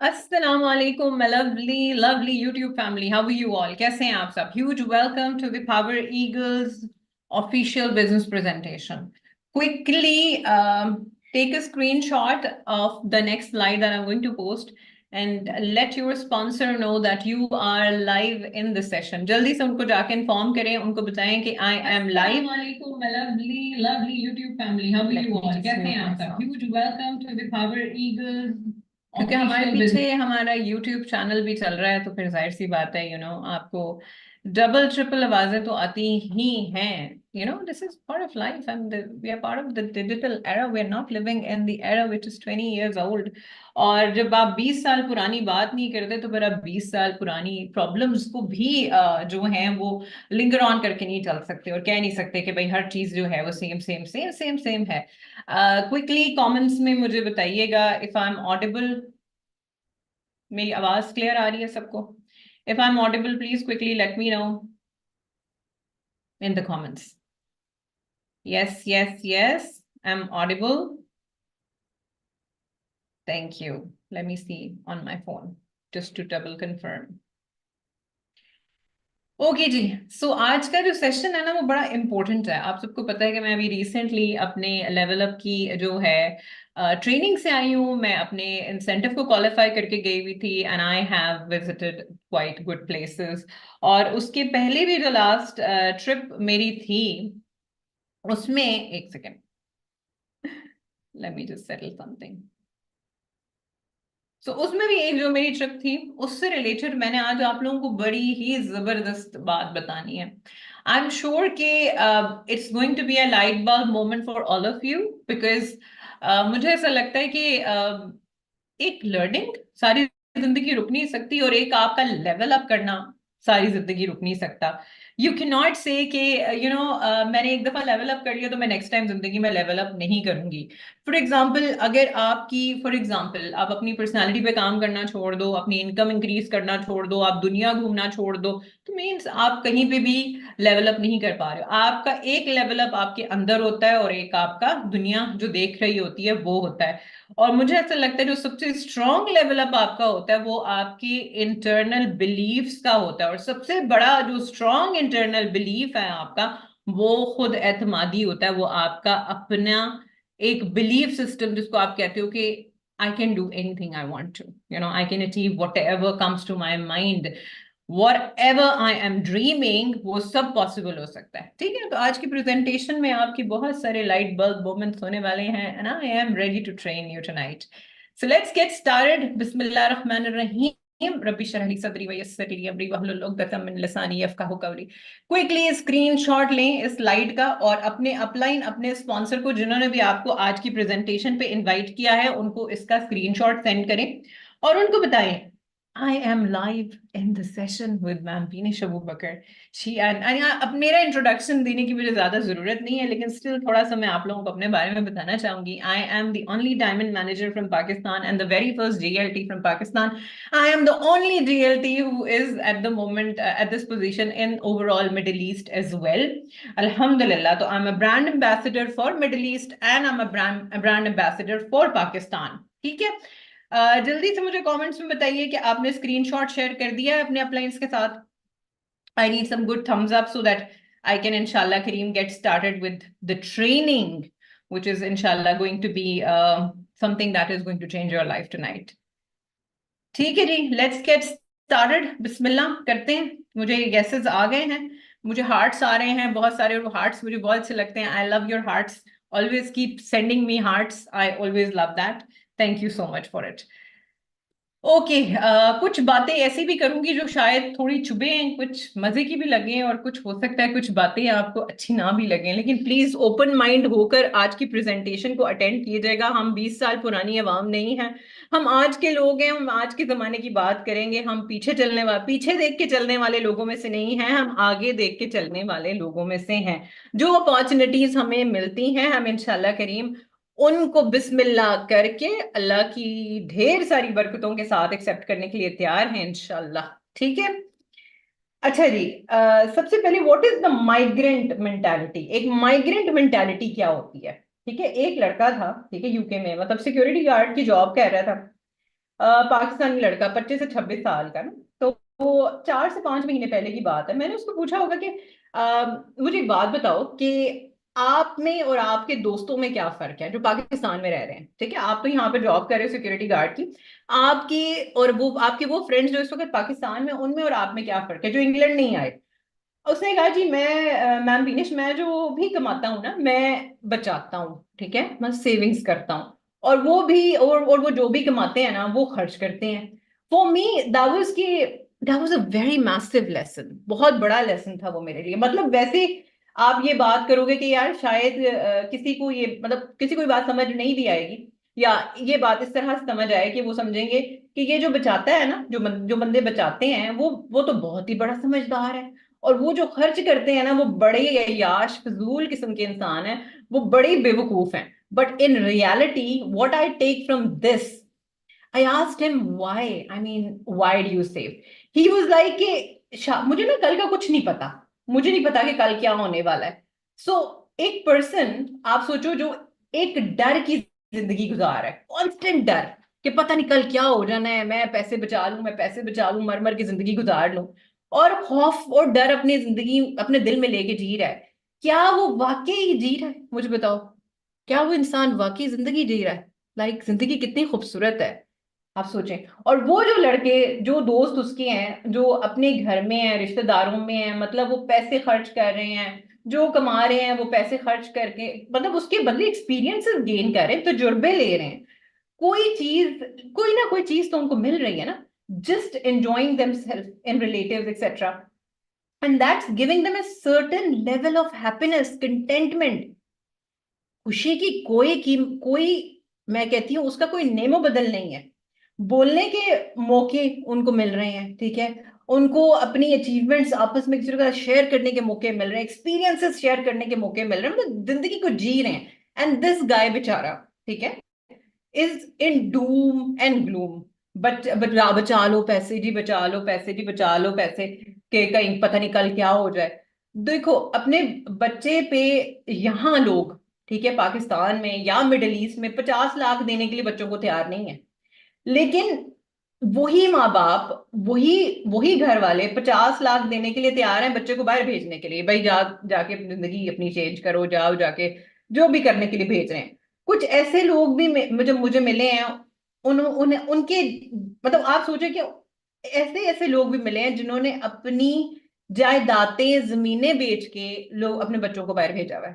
अस्सलाम वालेकुम my lovely YouTube family. How are you all? कैसे हैं आप सब? Huge welcome to the Power Eagles official business presentation. Quickly take a screenshot of the next slide that I'm going to post and let your sponsor know that you are live in the session. जल्दी से उनको जाके inform करें, उनको बताएं कि I am live. अस्सलाम वालेकुम my lovely YouTube family. How are you all? कैसे हैं आप सब? Huge welcome to the Power Eagles क्योंकि हमारे पीछे हमारा YouTube चैनल भी चल रहा है तो फिर जाहिर सी बात है आपको डबल ट्रिपल आवाजें तो आती ही हैं this is part of life and we are part of the digital era we are not living in the era which is 20 years old. और जब आप 20 साल पुरानी बात नहीं करते तो फिर आप 20 साल पुरानी प्रॉब्लम्स को भी जो हैं वो लिंगर ऑन करके नहीं चल सकते और कह नहीं सकते कि भाई हर चीज जो है वो same same same same same है। क्विकली कमेंट्स में मुझे बताइएगा इफ आई एम ऑडिबल। मेरी आवाज क्लियर आ रही है सबको? If I am audible please quickly let me know in the comments. Yes yes yes I am audible. Thank you. Let me see on my phone just to double confirm. Okay जी। So आज का जो session है ना वो बड़ा important है। आप सबको पता है कि मैं अभी रिसेंटली अपने लेवल अप की जो है ट्रेनिंग से आई हूँ। मैं अपने इंसेंटिव को क्वालिफाई करके गई हुई थी and I have visited quite good places. और उसके पहले भी जो लास्ट ट्रिप मेरी थी उसमें एक second let me just settle something. तो उसमें भी एक जो मेरी ट्रिप थी उससे रिलेटेड मैंने आज आप लोगों को बड़ी ही जबरदस्त बात बतानी है। आई एम श्योर कि it's going to be a light bulb moment for all of you because मुझे ऐसा लगता है कि एक लर्निंग सारी जिंदगी रुक नहीं सकती और एक आपका लेवल अप करना सारी जिंदगी रुक नहीं सकता। यू कैन नॉट से कि मैंने एक दफा लेवल अप कर लिया तो मैं नेक्स्ट टाइम जिंदगी में लेवल अप नहीं करूंगी। फॉर एग्जाम्पल आप अपनी पर्सनालिटी पे काम करना छोड़ दो, अपनी इनकम इंक्रीज करना छोड़ दो, आप दुनिया घूमना छोड़ दो तो मीन्स आप कहीं पे भी लेवल अप नहीं कर पा रहे हो। आपका एक लेवल अप आपके अंदर होता है और एक आपका दुनिया जो देख रही होती है वो होता है। और मुझे ऐसा लगता है जो सबसे स्ट्रॉन्ग लेवल अप आपका होता है वो आपकी इंटरनल बिलीफ्स का होता है। और सबसे बड़ा जो स्ट्रॉन्ग इंटरनल बिलीफ है आपका वो खुद एतमादी होता है। वो आपका अपना एक बिलीफ सिस्टम जिसको आप कहते हो कि I can do anything I want to, I can achieve whatever comes to my mind, whatever I am dreaming वो सब पॉसिबल हो सकता है। ठीक है, तो आज की प्रेजेंटेशन में आपकी बहुत सारे लाइट बल्ब मोमेंट्स होने वाले हैं and I am ready to train you tonight. So let's get started. बिस्मिल्लाह रहमान रहीम। रब्बी शरह ली सदरी वयस्सिर ली अमरी वहलुल उक़दतम मिन लिसानी यफ़क़हू क़ौली। क्विकली स्क्रीनशॉट लें इस स्लाइड का और अपने अपलाइन अपने स्पॉन्सर को जिन्होंने भी आपको आज की प्रेजेंटेशन पे इनवाइट किया है उनको इसका स्क्रीनशॉट सेंड करें और उनको बताएं I am live in the session with ma'am Beenish Abu Bakar. अब मेरा इंट्रोडक्शन देने की मुझे ज्यादा जरूरत नहीं है लेकिन स्टिल थोड़ा सा मैं आप लोगों को अपने बारे में बताना चाहूंगी। I am the only diamond manager from Pakistan and the very first DLT from Pakistan. I am the only DLT who is at the moment at this position in overall Middle East as well। अल्हम्दुलिल्लाह। तो I am a brand ambassador for middle east and I am a brand ambassador for Pakistan. ठीक है। जल्दी से मुझे comments में बताइए कि आपने स्क्रीनशॉट शेयर कर दिया है अपने अपलाइंस के साथ। I need some good thumbs up so that I can इंशाल्लाह करीम get started with the training which is inshallah going to be something that is going to change your life tonight। ठीक है जी, let's get started. बिस्मिल्लाह करते हैं। मुझे guesses आ गए हैं, मुझे हार्ट्स आ रहे हैं बहुत सारे और हार्ट्स मुझे बहुत अच्छे लगते हैं। I love your hearts, always keep sending me hearts, I always love that. Thank you so much for it. Okay कुछ बातें ऐसी भी करूंगी जो शायद थोड़ी चुभे, कुछ मजे की भी लगे और कुछ हो सकता है कुछ बातें आपको अच्छी ना भी लगें, लेकिन प्लीज ओपन माइंड होकर आज की प्रेजेंटेशन को अटेंड कीजिएगा। हम 20 साल पुरानी अवाम नहीं हैं, हम आज के लोग हैं, हम आज के जमाने की बात करेंगे। हम पीछे देख के चलने वाले लोगों में से नहीं हैं, हम आगे देख के चलने वाले लोगों में से हैं। जो अपॉर्चुनिटीज हमें मिलती हैं हम इंशाल्लाह करीम उनको बिस्मिल्लाह करके अल्लाह की ढेर सारी बरकतों के साथ एक्सेप्ट करने के लिए तैयार हैं इंशाल्लाह। ठीक है। अच्छा जी, सबसे पहले what is the migrant mentality. एक माइग्रेंट मेंटालिटी क्या होती है? ठीक है, एक लड़का था, ठीक है, यूके में, मतलब सिक्योरिटी गार्ड की जॉब कर रहा था। पाकिस्तानी लड़का 25 से 26 साल का ना। तो वो 4 से 5 महीने पहले की बात है, मैंने उसको पूछा होगा कि मुझे एक बात बताओ कि आप में और आपके दोस्तों में क्या फर्क है जो पाकिस्तान में रह रहे हैं, ठीक है, आप तो यहाँ पे जॉब कर रहे हो सिक्योरिटी गार्ड की, आपकी और वो आपके वो फ्रेंड्स जो इस वक्त पाकिस्तान में, उनमें और आप में क्या फर्क है जो इंग्लैंड नहीं आए। उसने कहा जी मैं मैम विनेश, मैं जो भी कमाता हूँ ना मैं बचाता हूँ, ठीक है, मैं सेविंग्स करता हूँ, और वो भी और वो जो भी कमाते हैं ना वो खर्च करते हैं। For me that was a very massive lesson, बहुत बड़ा लेसन था वो मेरे लिए। मतलब वैसे आप ये बात करोगे कि यार शायद किसी को ये मतलब किसी को ये बात समझ नहीं भी आएगी, या ये बात इस तरह से समझ आए कि वो समझेंगे कि ये जो बचाता है ना, जो बंदे बचाते हैं वो तो बहुत ही बड़ा समझदार है, और वो जो खर्च करते हैं ना वो बड़े याश फजूल किस्म के इंसान हैं, वो बड़े बेवकूफ हैं। But in reality what I take from this, I asked him why, I mean why do you save. He was like कि मुझे ना कल का कुछ नहीं पता, मुझे नहीं पता कि कल क्या होने वाला है। सो एक पर्सन आप सोचो जो एक डर की जिंदगी गुजार रहा है, कांस्टेंट डर कि पता नहीं कल क्या हो जाना है, मैं पैसे बचा लूं, मैं पैसे बचा लूं, मर मर की जिंदगी गुजार लूं, और खौफ और डर अपनी जिंदगी अपने दिल में लेके जी रहा है। क्या वो वाकई जी रहा है, मुझे बताओ, क्या वो इंसान वाकई जिंदगी जी रहा है? लाइक जिंदगी कितनी खूबसूरत है, आप सोचें। और वो जो लड़के, जो दोस्त उसके हैं जो अपने घर में हैं, रिश्तेदारों में हैं, मतलब वो पैसे खर्च कर रहे हैं, जो कमा रहे हैं वो पैसे खर्च करके, मतलब उसके बदले एक्सपीरियंसेस गेन कर रहे हैं, तजुर्बे ले रहे हैं, कोई चीज, कोई ना कोई चीज तो उनको मिल रही है ना, just enjoying themselves in relatives etc, and that's giving them a certain level of happiness, contentment। खुशी की कोई, मैं कहती हूँ उसका कोई नेमो बदल नहीं है। बोलने के मौके उनको मिल रहे हैं, ठीक है, उनको अपनी अचीवमेंट्स आपस में किसी का शेयर करने के मौके मिल रहे हैं, एक्सपीरियंसेस शेयर करने के मौके मिल रहे हैं, मतलब जिंदगी को जी रहे हैं। एंड दिस गाय बेचारा, ठीक है, is in Doom and gloom. बचा लो पैसे जी, बचा लो पैसे जी, बचा लो पैसे के कहीं पता नहीं कल क्या हो जाए। देखो अपने बच्चे पे यहाँ लोग, ठीक है, पाकिस्तान में या मिडिल ईस्ट में 50 लाख देने के लिए बच्चों को तैयार नहीं है, लेकिन वही माँ बाप, वही घर वाले 50 लाख देने के लिए तैयार हैं बच्चे को बाहर भेजने के लिए, भाई जाके अपनी जिंदगी अपनी चेंज करो, जाओ जाके जो भी करने के लिए भेज रहे हैं। कुछ ऐसे लोग भी मुझे मिले हैं, उनके मतलब आप सोचो कि ऐसे ऐसे लोग भी मिले हैं जिन्होंने अपनी जायदादें जमीनें बेच के लोग अपने बच्चों को बाहर भेजा हुआ है,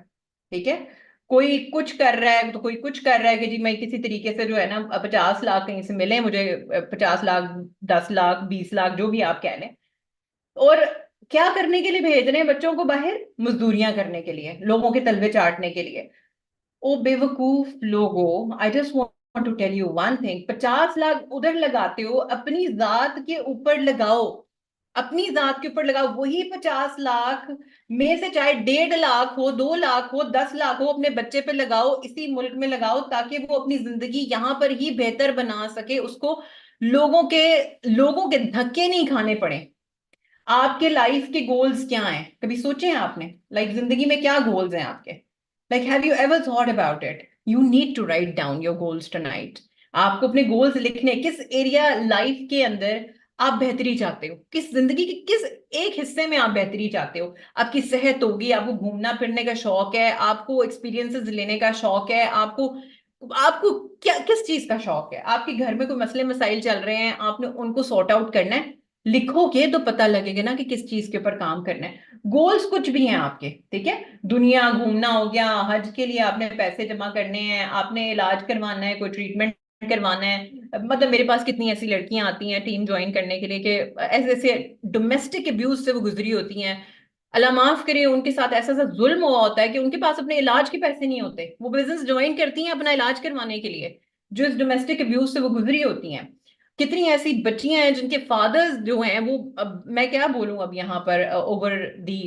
ठीक है। कोई कुछ कर रहा है तो कोई कुछ कर रहा है कि जी मैं किसी तरीके से जो है ना 50 लाख कहीं से मिले मुझे, 50 लाख, 10 लाख, 20 लाख, जो भी आप कह लें, और क्या करने के लिए भेज रहे हैं बच्चों को बाहर? मजदूरियां करने के लिए, लोगों के तलवे चाटने के लिए। ओ बेवकूफ लोगों, I just want to tell you one thing, 50 lakh उधर लगाते हो, अपनी जात के ऊपर लगाओ, अपनी जात के ऊपर लगाओ, वही 50 लाख में से चाहे 1.5 लाख हो, 2 लाख हो, 10 लाख हो, अपने बच्चे पे लगाओ, इसी मुल्क में लगाओ, ताकि वो अपनी जिंदगी यहाँ पर ही बेहतर बना सके, उसको लोगों के धक्के नहीं खाने पड़े। आपके लाइफ के गोल्स क्या हैं, कभी सोचे हैं आपने? लाइक जिंदगी में क्या गोल्स हैं आपके? Like have you ever thought about it? You need to write down your goals tonight. आपको अपने गोल्स लिखने, किस एरिया लाइफ के अंदर आप बेहतरी चाहते हो, किस जिंदगी के किस एक हिस्से में आप बेहतरी चाहते हो। आपकी सेहत होगी, आपको घूमना फिरने का शौक है, आपको एक्सपीरियंसेस लेने का शौक है, आपको आपको क्या किस चीज का शौक है, आपके घर में कोई मसले मसाइल चल रहे हैं, आपने उनको सॉर्ट आउट करना है, लिखोगे तो पता लगेगा ना कि किस चीज के ऊपर काम करना है। गोल्स कुछ भी हैं आपके, ठीक है, दुनिया घूमना हो गया, हज के लिए आपने पैसे जमा करने हैं, आपने इलाज करवाना है, कोई ट्रीटमेंट करवाना है, मतलब मेरे पास कितनी ऐसी लड़कियां आती हैं टीम ज्वाइन करने के लिए कि ऐसे ऐसे डोमेस्टिक अब्यूज से वो गुजरी होती हैं, अल्लाह माफ करे, उनके साथ ऐसा ऐसा जुल्म हुआ होता है कि उनके पास अपने इलाज के पैसे नहीं होते, वो बिजनेस ज्वाइन करती हैं अपना इलाज करवाने के लिए, जो इस डोमेस्टिक अब्यूज से वो गुजरी होती हैं। कितनी ऐसी बच्चियां हैं जिनके फादर्स जो हैं वो, अब मैं क्या बोलूं अब यहाँ पर over the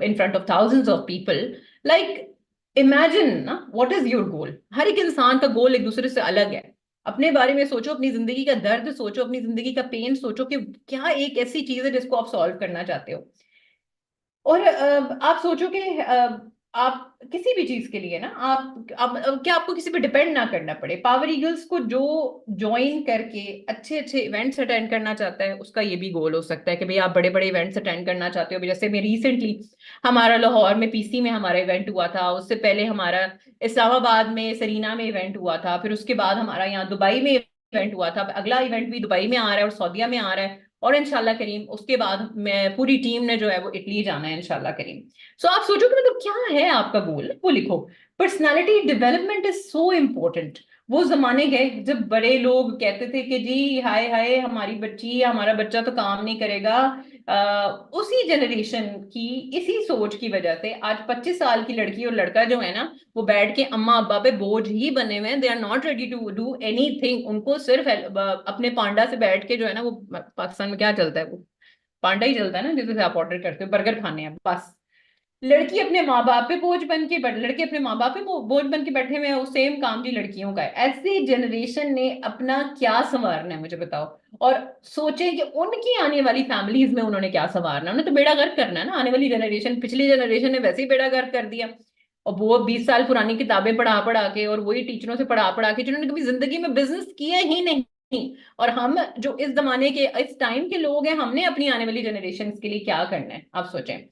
in front of thousands of people, like imagine ना व्हाट इज योर गोल। हर एक इंसान का गोल एक दूसरे से अलग है। अपने बारे में सोचो, अपनी जिंदगी का दर्द सोचो, अपनी जिंदगी का पेन सोचो कि क्या एक ऐसी चीज है जिसको आप सॉल्व करना चाहते हो। और आप सोचो कि आप किसी भी चीज के लिए ना, आप क्या आपको किसी पे डिपेंड ना करना पड़े। पावर ईगल्स को जो ज्वाइन करके अच्छे अच्छे इवेंट्स अटेंड करना चाहता है, उसका ये भी गोल हो सकता है कि भाई आप बड़े बड़े इवेंट्स अटेंड करना चाहते हो। जैसे मैं रिसेंटली, हमारा लाहौर में पीसी में हमारा इवेंट हुआ था, उससे पहले हमारा इस्लामाबाद में सरीना में इवेंट हुआ था, फिर उसके बाद हमारा यहाँ दुबई में इवेंट हुआ था, अगला इवेंट भी दुबई में आ रहा है और सऊदीया में आ रहा है, और इंशाल्लाह करीम उसके बाद मैं पूरी टीम ने जो है वो इटली जाना है इंशाल्लाह करीम। सो आप सोचो कि मतलब क्या है आपका गोल, वो लिखो। Personality development is so important. वो जमाने गए जब बड़े लोग कहते थे कि जी हाय हाय हमारी बच्ची हमारा बच्चा तो काम नहीं करेगा। उसी जनरेशन की इसी सोच की वजह से आज 25 साल की लड़की और लड़का जो है ना, वो बैठ के अम्मा अब्बा पे बोझ ही बने हुए हैं। They are not ready to do anything. उनको सिर्फ अपने पांडा से बैठ के जो है ना, वो पाकिस्तान में क्या चलता है, वो पांडा ही चलता है ना जिसे आप ऑर्डर करते हो, बर्गर खाने हैं बस। लड़की अपने माँ बाप पे बोझ बन के बैठ, लड़के अपने माँ बाप पे बोझ बन के बैठे हुए हैं। वो सेम काम जी लड़कियों का है। ऐसी जनरेशन ने अपना क्या संवारना है मुझे बताओ। और सोचे कि उनकी आने वाली फैमिलीज में उन्होंने क्या संवारना है। उन्हें तो बेड़ा गर्क करना है ना। आने वाली जनरेशन, पिछली जनरेशन ने वैसे ही बेड़ा गर्क कर दिया। और वो 20 साल पुरानी किताबें पढ़ा पढ़ा के और वही टीचरों से पढ़ा पढ़ा के जिन्होंने कभी जिंदगी में बिजनेस किया ही नहीं। और हम जो इस जमाने के इस टाइम के लोग हैं, हमने अपनी आने वाली जनरेशन के लिए क्या करना है आप सोचें।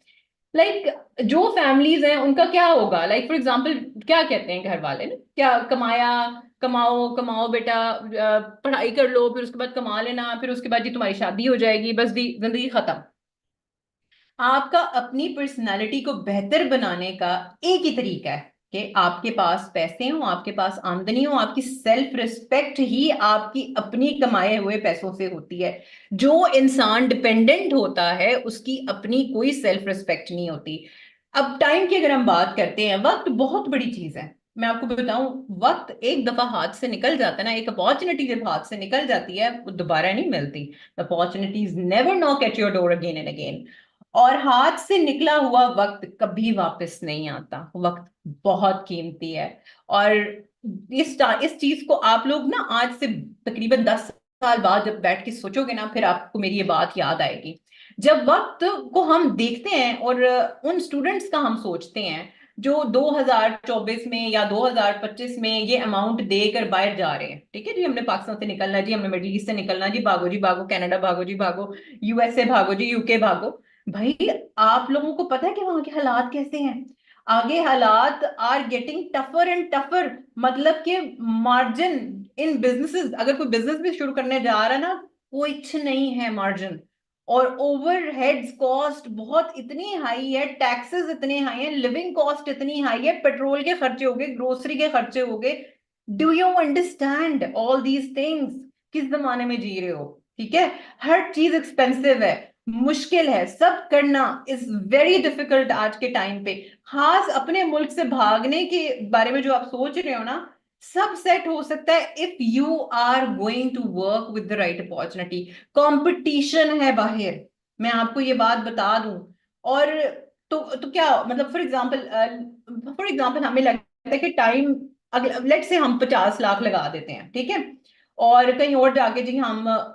जो फैमिलीज हैं उनका क्या होगा। फॉर एग्जांपल क्या कहते हैं घर वाले ना, क्या कमाया, कमाओ कमाओ बेटा, पढ़ाई कर लो, फिर उसके बाद कमा लेना, फिर उसके बाद जी तुम्हारी शादी हो जाएगी, बस दी जिंदगी खत्म। आपका अपनी पर्सनालिटी को बेहतर बनाने का एक ही तरीका है कि आपके पास पैसे हो, आपके पास आमदनी हो। आपकी सेल्फ रिस्पेक्ट ही आपकी अपनी कमाए हुए पैसों से होती है। जो इंसान डिपेंडेंट होता है उसकी अपनी कोई सेल्फ रिस्पेक्ट नहीं होती। अब टाइम की अगर हम बात करते हैं, वक्त बहुत बड़ी चीज है। मैं आपको बताऊं, वक्त एक दफा हाथ से निकल जाता है ना, एक अपॉर्चुनिटी जब हाथ से निकल जाती है वो दोबारा नहीं मिलती। Opportunities never knock at your door again and again. और हाथ से निकला हुआ वक्त कभी वापस नहीं आता। वक्त बहुत कीमती है। और इस चीज को आप लोग ना आज से तकरीबन 10 साल बाद जब बैठ के सोचोगे ना, फिर आपको मेरी ये बात याद आएगी। जब वक्त को हम देखते हैं और उन स्टूडेंट्स का हम सोचते हैं जो 2024 में या 2025 में ये अमाउंट देकर बाहर जा रहे हैं, ठीक है जी, हमने पाकिस्तान से निकलना जी, हमने मिडिल ईस्ट से निकलना जी भागो कनाडा भागो जी भागो, यूएसए भागो जी, यूके भागो। भाई आप लोगों को पता है कि वहां के हालात कैसे हैं। आगे हालात are getting tougher and tougher. मतलब कि मार्जिन इन बिजनेसेस, अगर कोई बिजनेस भी शुरू करने जा रहा है ना, कुछ नहीं है मार्जिन। और ओवरहेड्स कॉस्ट बहुत इतनी हाई है, टैक्सेस इतने हाई है, लिविंग कॉस्ट इतनी हाई है, पेट्रोल के खर्चे हो गए, ग्रोसरी के खर्चे हो गए। Do you understand all these things. किस जमाने में जी रहे हो, ठीक है। हर चीज एक्सपेंसिव है, मुश्किल है, सब करना इज वेरी डिफिकल्ट आज के टाइम पे। खास अपने मुल्क से भागने के बारे में जो आप सोच रहे हो ना, सब सेट हो सकता है if you are going to work with the right opportunity. Competition है बाहर, मैं आपको ये बात बता दूं। और तो क्या मतलब, फॉर एग्जांपल हमें लगता है कि टाइम, अगर लेट से हम 50 लाख लगा देते हैं, ठीक है, और कहीं और जाके जी हम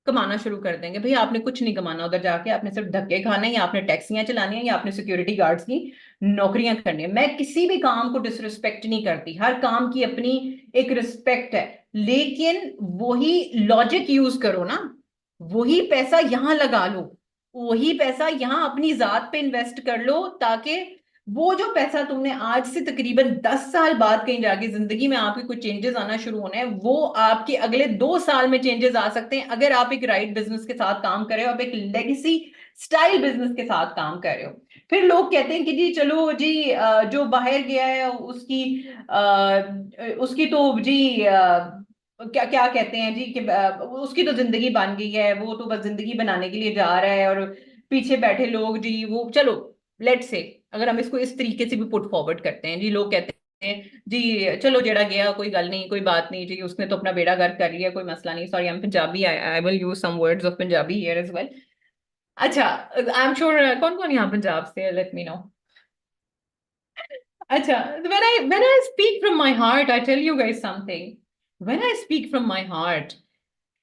कमाना शुरू कर देंगे। भाई आपने कुछ नहीं कमाना उधर जाके, आपने सिर्फ धक्के खाने हैं, या आपने टैक्सियां चलानी है, या आपने सिक्योरिटी गार्ड्स की नौकरियां करनी है। मैं किसी भी काम को डिसरिस्पेक्ट नहीं करती, हर काम की अपनी एक रिस्पेक्ट है। लेकिन वही लॉजिक यूज करो ना, वही पैसा यहां लगा लो, वही पैसा यहां अपनी जात पे इन्वेस्ट कर लो, ताकि वो जो पैसा तुमने आज से तकरीबन 10 साल बाद कहीं जाके जिंदगी में आपके कुछ चेंजेस आना शुरू होने हैं, वो आपके अगले 2 साल में चेंजेस आ सकते हैं अगर आप एक राइट बिजनेस के साथ काम कर रहे हो, आप एक लेगेसी स्टाइल बिजनेस के साथ काम कर रहे हो। फिर लोग कहते हैं कि जी चलो जी, जो बाहर गया है उसकी तो जी क्या क्या कहते हैं जी कि उसकी तो जिंदगी बन गई है, वो तो बस जिंदगी बनाने के लिए जा रहा है, और पीछे बैठे लोग जी वो चलो, लेट्स से अगर हम इसको इस तरीके से भी पुट फॉरवर्ड करते हैं जी, लोग कहते हैं जी चलो जेड़ा गया कोई गल नहीं, कोई बात नहीं जी, उसने तो अपना बेड़ा गर्क कर लिया, कोई मसला नहीं। Sorry, I am Punjabi, I will use some words of Punjabi here as well. अच्छा, आई एम श्योर कौन कौन यहाँ पंजाब से, लेट मी नो। अच्छा, when I speak from my heart, I tell you guys something. When I speak from my heart,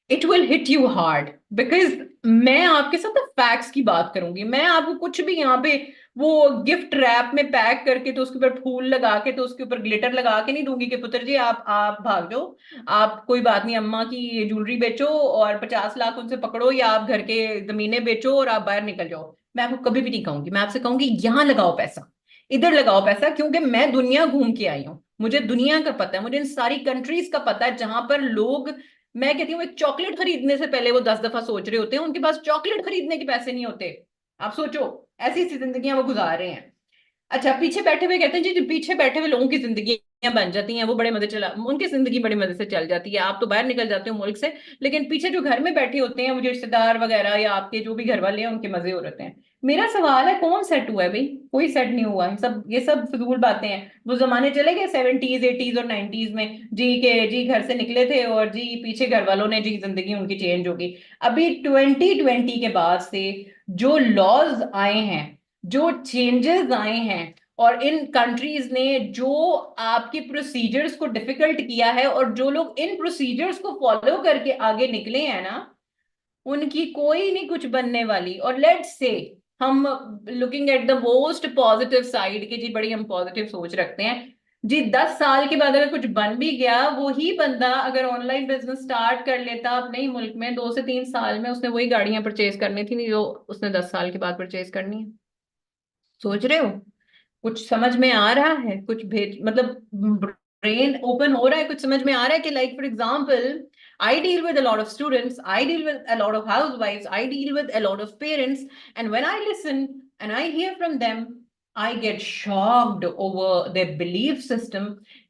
it will hit you hard because मैं आपके साथ facts की बात करूंगी। मैं आपको कुछ भी यहाँ पे वो गिफ्ट रैप में पैक करके तो उसके ऊपर फूल लगा के तो उसके ऊपर ग्लिटर लगा के नहीं दूंगी कि पुत्र जी आप भाग जाओ, आप कोई बात नहीं, अम्मा की ज्वेलरी बेचो और 50 लाख उनसे पकड़ो, या आप घर के जमीनें बेचो और आप बाहर निकल जाओ। मैं आपको कभी भी नहीं कहूंगी, मैं आपसे कहूंगी यहाँ लगाओ पैसा, इधर लगाओ पैसा, क्योंकि मैं दुनिया घूम के आई हूँ, मुझे दुनिया का पता है, मुझे इन सारी कंट्रीज का पता है जहां पर लोग, मैं कहती हूँ एक चॉकलेट खरीदने से पहले वो 10 दफा सोच रहे होते हैं, उनके पास चॉकलेट खरीदने के पैसे नहीं होते। आप सोचो, ऐसी ऐसी जिंदगियां वो गुजार रहे हैं। अच्छा, पीछे बैठे हुए कहते हैं जी, जो पीछे बैठे हुए लोगों की जिंदगियां बन जाती हैं, वो बड़े मजे चला, उनकी जिंदगी बड़े मजे से चल जाती है, आप तो बाहर निकल जाते हो मुल्क से, लेकिन पीछे जो घर में बैठे होते हैं वो जो रिश्तेदार वगैरह या आपके जो भी घर वाले हैं उनके मजे हो रहे हैं। मेरा सवाल है, कौन सेट हुआ है भाई? कोई सेट नहीं हुआ है, सब ये सब फजूल बातें हैं। वो जमाने चले गए 70s 80s और 90s में जी, के जी घर से निकले थे और जी पीछे घर वालों ने जी जिंदगी उनकी चेंज होगी। अभी 2020 के बाद से जो लॉज आए हैं, जो चेंजेस आए हैं, और इन कंट्रीज ने जो आपके प्रोसीजर्स को डिफिकल्ट किया है, और जो लोग इन प्रोसीजर्स को फॉलो करके आगे निकले हैं ना, उनकी कोई नहीं कुछ बनने वाली। और लेट्स से हम looking at the most positive side, कि जी बड़ी हम पॉजिटिव सोच रखते हैं जी, 10 साल के बाद अगर कुछ बन भी गया, वही बंदा अगर ऑनलाइन बिजनेस स्टार्ट कर लेता अपने ही मुल्क में, 2 से 3 साल में उसने वही गाड़ियां परचेज करनी थी जो उसने 10 साल के बाद परचेज करनी है। सोच रहे हो? कुछ समझ में आ रहा है? कुछ भेज मतलब ब्रेन ओपन हो रहा है? कुछ समझ में आ रहा है कि like for example, I deal with a lot of students, I deal with a lot of हाउसवाइफ्स, I deal with a lot of parents, and when I listen and I hear from them, I get shocked over their belief system,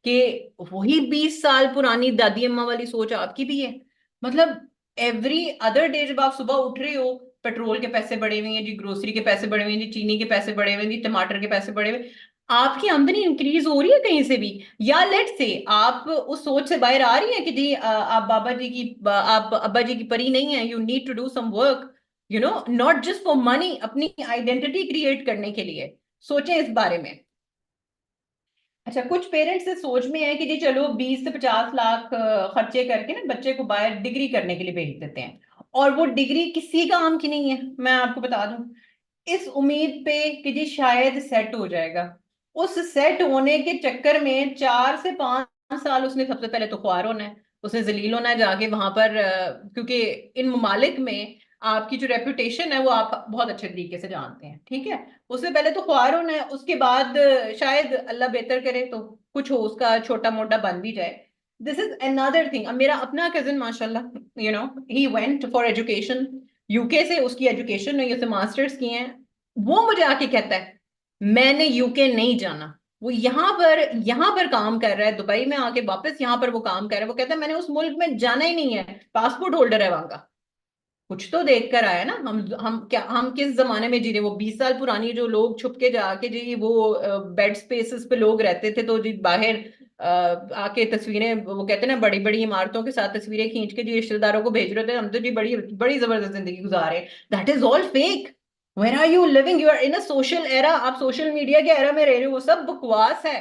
कि वही 20 साल पुरानी दादी अम्मा वाली सोच आपकी भी है। मतलब एवरी अदर डे जब आप सुबह उठ रहे हो, पेट्रोल के पैसे बढ़े हुए हैं जी, ग्रोसरी के पैसे बढ़े हुए हैं जी, चीनी के पैसे बढ़े हुए हैं जी, टमाटर के पैसे बढ़े हुए हैं, आपकी आमदनी इंक्रीज हो रही है कहीं से भी? या लेट से आप उस सोच से बाहर आ रही हैं कि जी आप बाबा जी की, आप अब्बा जी की परी नहीं है, you need to do some work, you know, not just for money, अपनी आइडेंटिटी क्रिएट करने के लिए। सोचें इस बारे में। अच्छा, कुछ पेरेंट्स से सोच में है कि जी चलो 20 से 50 लाख खर्चे करके ना बच्चे को बाहर डिग्री करने के लिए भेज देते हैं, और वो डिग्री किसी काम की नहीं है, मैं आपको बता दूं, इस उम्मीद पे कि जी शायद सेट हो जाएगा। उस सेट होने के चक्कर में 4 से 5 साल उसने सबसे पहले तो ख्वार होना है, उसने जलील होना है जाके वहां पर, क्योंकि इन ममालिक में आपकी जो रेपुटेशन है वो आप बहुत अच्छे तरीके से जानते हैं, ठीक है। उससे पहले तो ख्वार होना है, उसके बाद शायद अल्लाह बेहतर करे तो कुछ हो, उसका छोटा मोटा बन भी जाए। This is another thing. अब मेरा अपना कजिन माशाल्लाह, you know, he went for education, UK से उसकी एजुकेशन हुई, उसने मास्टर्स किए हैं। वो मुझे आके कहता है मैंने यूके नहीं जाना, वो यहाँ पर काम कर रहा है, दुबई में आके वापस यहाँ पर वो काम कर रहा है, वो कहता है मैंने उस मुल्क में जाना ही नहीं है, पासपोर्ट होल्डर है वहां का। कुछ तो देख कर आया ना। हम क्या, हम किस जमाने में जी रहे? वो 20 साल पुरानी जो लोग छुप के जाके जी वो बेड स्पेसेस पे लोग रहते थे तो जी बाहर आके तस्वीरें, वो कहते हैं ना, बड़ी बड़ी इमारतों के साथ तस्वीरें खींच के जी रिश्तेदारों को भेज रहे थे, हम तो जी बड़ी बड़ी जबरदस्त जिंदगी गुजार रहे हैं। That is all fake. Where are you living? You are in a social era, आप सोशल मीडिया के एरा में रह रहे हो, वो सब बकवास है।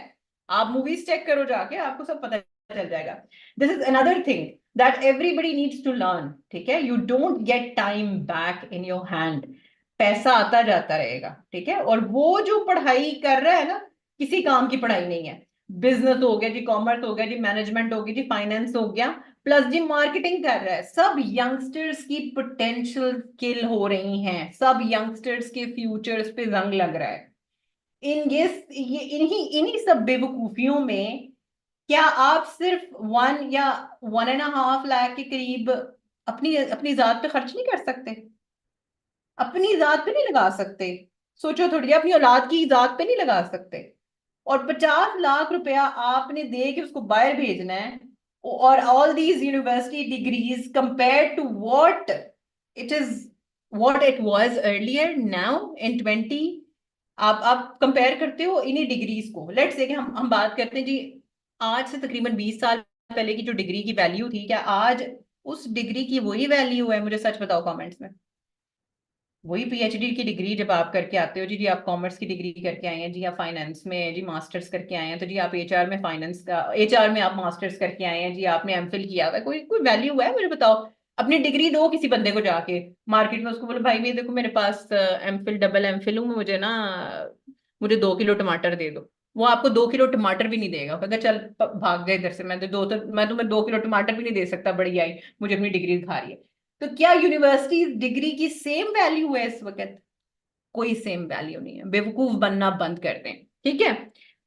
आप मूवीज चेक करो जाके, आपको सब पता चल जाएगा। This is another thing that everybody needs to learn, ठीक है? You don't get time back in your hand, पैसा आता जाता रहेगा, ठीक है? और वो जो पढ़ाई कर रहा है ना, किसी काम की पढ़ाई नहीं है। बिजनेस हो गया जी, कॉमर्स हो गया जी, मैनेजमेंट हो गई जी, फाइनेंस हो गया, प्लस जी मार्केटिंग कर रहा है, सब यंगस्टर्स की पोटेंशियल किल हो रही हैं, सब यंगस्टर्स के फ्यूचर्स पे जंग लग रहा है। ये इन्हीं इन्हीं सब बेवकूफियों में क्या आप सिर्फ 1 या 1.5 लाख के करीब अपनी अपनी जात पे खर्च नहीं कर सकते? अपनी जात पे नहीं लगा सकते? सोचो थोड़ी, अपनी औलाद की जात पे नहीं लगा सकते? और 50 लाख रुपया आपने दे के उसको बाहर भेजना है, और all these university degrees compare to what it is, what it was earlier, now in 20, आप कंपेयर करते हो इन्हीं डिग्रीज को। लेट्स से कि हम बात करते हैं जी, आज से तकरीबन 20 साल पहले की जो डिग्री की वैल्यू थी, क्या आज उस डिग्री की वही वैल्यू है? मुझे सच बताओ कमेंट्स में। वही पीएचडी की डिग्री जब आप करके आते हो जी, आप कॉमर्स की डिग्री करके आए हैं जी, आप फाइनेंस में जी मास्टर्स करके आए हैं, तो जी आप एचआर में, फाइनेंस का एचआर में आप मास्टर्स करके आए हैं जी, आपने एमफिल किया हुआ है, कोई कोई वैल्यू है? मुझे बताओ। अपनी डिग्री दो किसी बंदे को जाके मार्केट में, उसको बोलो भाई ये देखो मेरे पास एमफिल डबल एमफिल हूँ, मुझे ना मुझे 2 किलो टमाटर दे दो। वो आपको 2 किलो टमाटर भी नहीं देगा, कहता चल भाग गए इधर से, मैं तुम्हें 2 किलो टमाटर भी नहीं दे सकता, बड़ी आई मुझे अपनी डिग्री दिखा रही है। तो क्या यूनिवर्सिटी डिग्री की सेम वैल्यू है इस वक्त? कोई सेम वैल्यू नहीं है, बेवकूफ बनना बंद कर दें। ठीक है,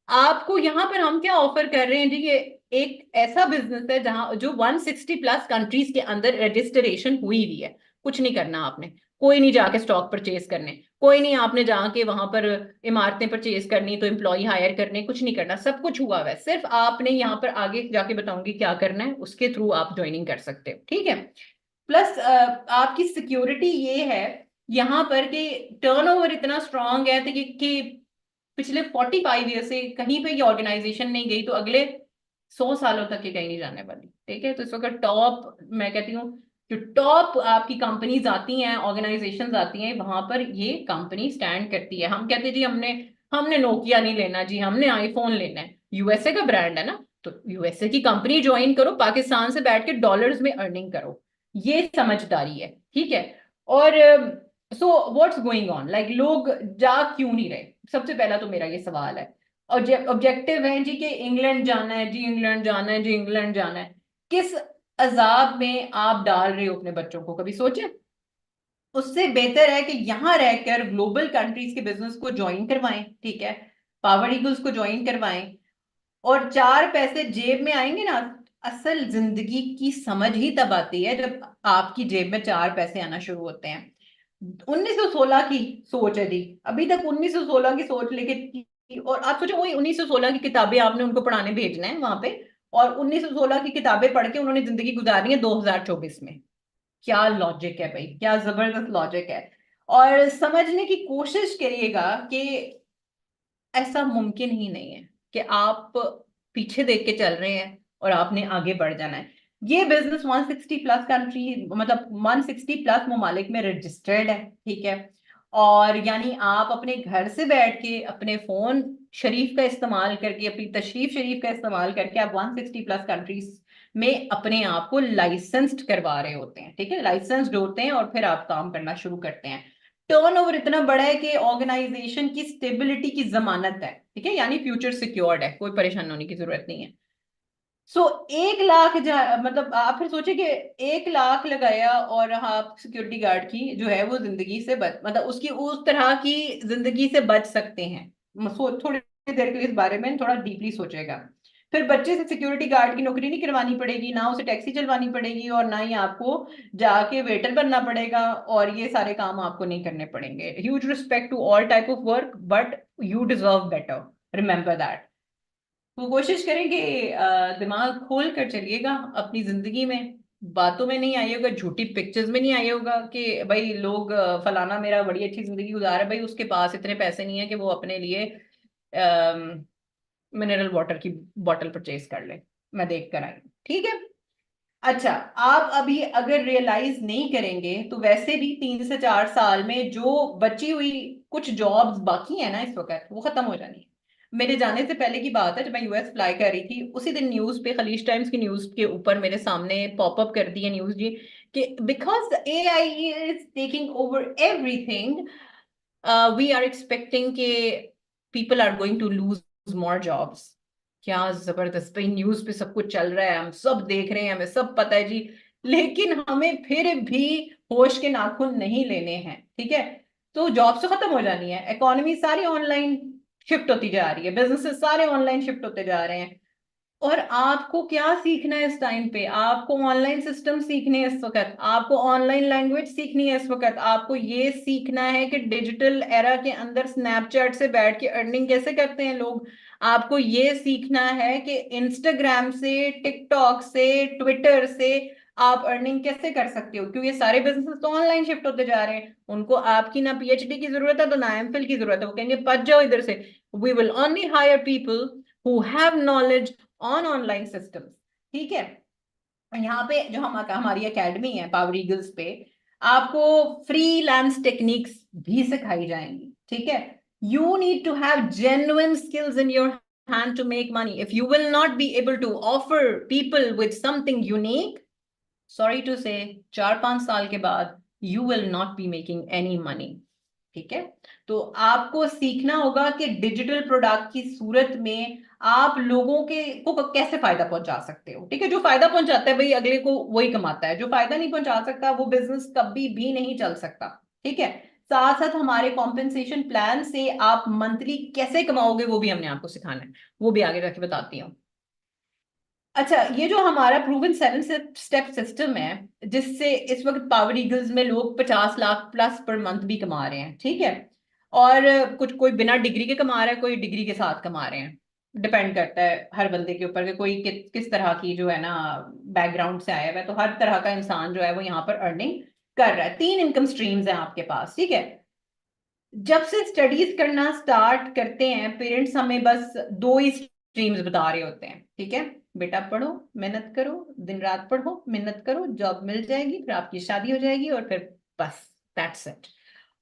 आपको यहाँ पर हम क्या ऑफर कर रहे हैं जी, ये एक ऐसा बिजनेस है जहां जो 160 प्लस कंट्रीज के अंदर रजिस्ट्रेशन हुई हुई है। कुछ नहीं करना आपने, कोई नहीं जाके स्टॉक परचेज करने, कोई नहीं आपने जाके वहां पर इमारतें परचेज करनी तो एम्प्लॉय हायर करने, कुछ नहीं करना, सब कुछ हुआ हुआ है। सिर्फ आपने यहाँ पर आगे जाके बताऊंगी क्या करना है, उसके थ्रू आप ज्वाइनिंग कर सकते हो। ठीक है, प्लस आपकी सिक्योरिटी ये है यहाँ पर कि टर्नओवर इतना स्ट्रांग है कि पिछले 45 ईयर से कहीं पे ये ऑर्गेनाइजेशन नहीं गई, तो अगले 100 सालों तक ये कहीं नहीं जाने वाली। ठीक है, तो इस वक्त टॉप, मैं कहती हूँ जो टॉप आपकी कंपनीज आती हैं, ऑर्गेनाइजेशंस आती हैं, वहां पर ये कंपनी स्टैंड करती है। हम कहते हैं जी हमने हमने नोकिया नहीं लेना जी, हमने आईफोन लेना है, यूएसए का ब्रांड है ना, तो यूएसए की कंपनी ज्वाइन करो, पाकिस्तान से बैठ के डॉलर्स में अर्निंग करो, ये समझदारी है। ठीक है, और so what's going on, like लोग जा क्यों नहीं रहे? सबसे पहला तो मेरा ये सवाल है। और ऑब्जेक्टिव है जी कि इंग्लैंड जाना है जी, इंग्लैंड जाना है जी, इंग्लैंड जाना है। किस अजाब में आप डाल रहे हो अपने बच्चों को, कभी सोचे? उससे बेहतर है कि यहाँ रहकर ग्लोबल कंट्रीज के बिजनेस को ज्वाइन करवाएं। ठीक है, पावर ईगल्स को ज्वाइन करवाएं, और 4 पैसे जेब में आएंगे ना। असल जिंदगी की समझ ही तब आती है जब आपकी जेब में 4 पैसे आना शुरू होते हैं। 1916 की सोच है जी, अभी तक 1916 की सोच लेके और आप सोचो वही 1916 की किताबें आपने उनको पढ़ाने भेजना है वहां पे, और 1916 की किताबें पढ़ के उन्होंने जिंदगी गुजारी है 2024 में। क्या लॉजिक है भाई, क्या जबरदस्त लॉजिक है। और समझने की कोशिश करिएगा कि ऐसा मुमकिन ही नहीं है कि आप पीछे देख के चल रहे हैं और आपने आगे बढ़ जाना है। ये बिजनेस 160 प्लस कंट्री, मतलब 160 प्लस ममालिक में रजिस्टर्ड है। ठीक है, और यानी आप अपने घर से बैठ के अपने फोन शरीफ का इस्तेमाल करके, अपनी तशरीफ शरीफ का इस्तेमाल करके आप 160 प्लस कंट्रीज में अपने आप को लाइसेंस्ड करवा रहे होते हैं। ठीक है, लाइसेंस्ड होते हैं और फिर आप काम करना शुरू करते हैं। टर्नओवर इतना बड़ा है कि ऑर्गेनाइजेशन की स्टेबिलिटी की जमानत है। ठीक है, यानी फ्यूचर सिक्योर्ड है, कोई परेशान होने की जरूरत नहीं है। सो 1 लाख मतलब आप फिर सोचे कि 1 लाख लगाया और आप सिक्योरिटी गार्ड की जो है वो जिंदगी से बच, मतलब उसकी उस तरह की जिंदगी से बच सकते हैं। थोड़ी देर के लिए इस बारे में थोड़ा डीपली सोचेगा। फिर बच्चे से सिक्योरिटी गार्ड की नौकरी नहीं करवानी पड़ेगी, ना उसे टैक्सी चलवानी पड़ेगी, और ना ही आपको जाके वेटर बनना पड़ेगा, और ये सारे काम आपको नहीं करने पड़ेंगे। Huge respect to all type of work, but you deserve better, remember that. वो कोशिश करें कि दिमाग खोल कर चलिएगा अपनी जिंदगी में। बातों में नहीं आई होगा, झूठी पिक्चर्स में नहीं आई होगा कि भाई लोग फलाना मेरा बड़ी अच्छी जिंदगी गुजार है, भाई उसके पास इतने पैसे नहीं है कि वो अपने लिए मिनरल वाटर की बॉटल परचेज कर ले। मैं देख कर आई। ठीक है, अच्छा, आप अभी अगर रियलाइज नहीं करेंगे तो वैसे भी 3 से 4 साल में जो बची हुई कुछ जॉब्स बाकी है ना इस वक्त, वो खत्म हो जानी है। मेरे जाने से पहले की बात है, जब मैं यूएस फ्लाई कर रही थी, उसी दिन न्यूज पे खलीज टाइम्स की न्यूज के ऊपर मेरे सामने पॉपअप कर दी है न्यूज जी कि because AI is taking over everything, we are expecting के people are going to lose more jobs. क्या जबरदस्त भाई, न्यूज पे सब कुछ चल रहा है, हम सब देख रहे हैं, हमें सब पता है जी, लेकिन हमें फिर भी होश के नाखून नहीं लेने हैं। ठीक है, तो जॉब्स तो खत्म हो जानी है, इकोनॉमी सारी ऑनलाइन शिफ्ट होती जा रही है, बिजनेसेस सारे ऑनलाइन शिफ्ट होते जा रहे हैं। और आपको क्या सीखना है इस टाइम पे? आपको ऑनलाइन सिस्टम सीखने हैं इस वक्त, आपको ऑनलाइन लैंग्वेज सीखनी है इस वक्त, आपको ये सीखना है कि डिजिटल एरा के अंदर स्नैपचैट से बैठ के अर्निंग कैसे करते हैं लोग। आपको ये सीखना है कि इंस्टाग्राम से, टिकटॉक से, ट्विटर से आप अर्निंग कैसे कर सकते हो, क्योंकि ये सारे बिजनेस तो ऑनलाइन शिफ्ट होते जा रहे हैं। उनको आपकी ना पीएचडी की जरूरत है, तो ना एमफिल की जरूरत है, वो कहेंगे पच जाओ इधर से। We will only hire people who have knowledge on online systems. ठीक है, यहाँ पे जो हमारी एकेडमी है पावर ईगल्स पे, आपको फ्रीलांस टेक्निक्स भी सिखाई जाएंगी। ठीक है, you need to have genuine skills in your hand to make money. If you will not be able to offer people with something unique, sorry to say 4-5 साल के बाद you will not be making any money. ठीक है, तो आपको सीखना होगा कि डिजिटल प्रोडक्ट की सूरत में आप लोगों के को कैसे फायदा पहुंचा सकते हो। ठीक है, जो फायदा पहुंचाता है भाई अगले को वही कमाता है, जो फायदा नहीं पहुंचा सकता वो बिजनेस कभी भी नहीं चल सकता। ठीक है, साथ साथ हमारे कॉम्पेंसेशन प्लान से आप मंथली कैसे कमाओगे वो भी हमने आपको सिखाना है, वो भी आगे जाके बताती हूँ। अच्छा, ये जो हमारा प्रूवन 7 स्टेप सिस्टम है, जिससे इस वक्त पावर ईगल्स में लोग 50 लाख प्लस पर मंथ भी कमा रहे हैं। ठीक है, और कुछ कोई बिना डिग्री के कमा रहा है, कोई डिग्री के साथ कमा रहे हैं। डिपेंड करता है हर बंदे के ऊपर कि कोई किस तरह की जो है ना बैकग्राउंड से आया हुआ है। तो हर तरह का इंसान जो है वो यहाँ पर अर्निंग कर रहा है। 3 इनकम स्ट्रीम्स हैं आपके पास। ठीक है, जब से स्टडीज करना स्टार्ट करते हैं पेरेंट्स हमें बस 2 ही स्ट्रीम्स बता रहे होते हैं। ठीक है, बेटा पढ़ो, मेहनत करो, दिन रात पढ़ो, मेहनत करो, जॉब मिल जाएगी, फिर आपकी शादी हो जाएगी और फिर बस दैट्स इट।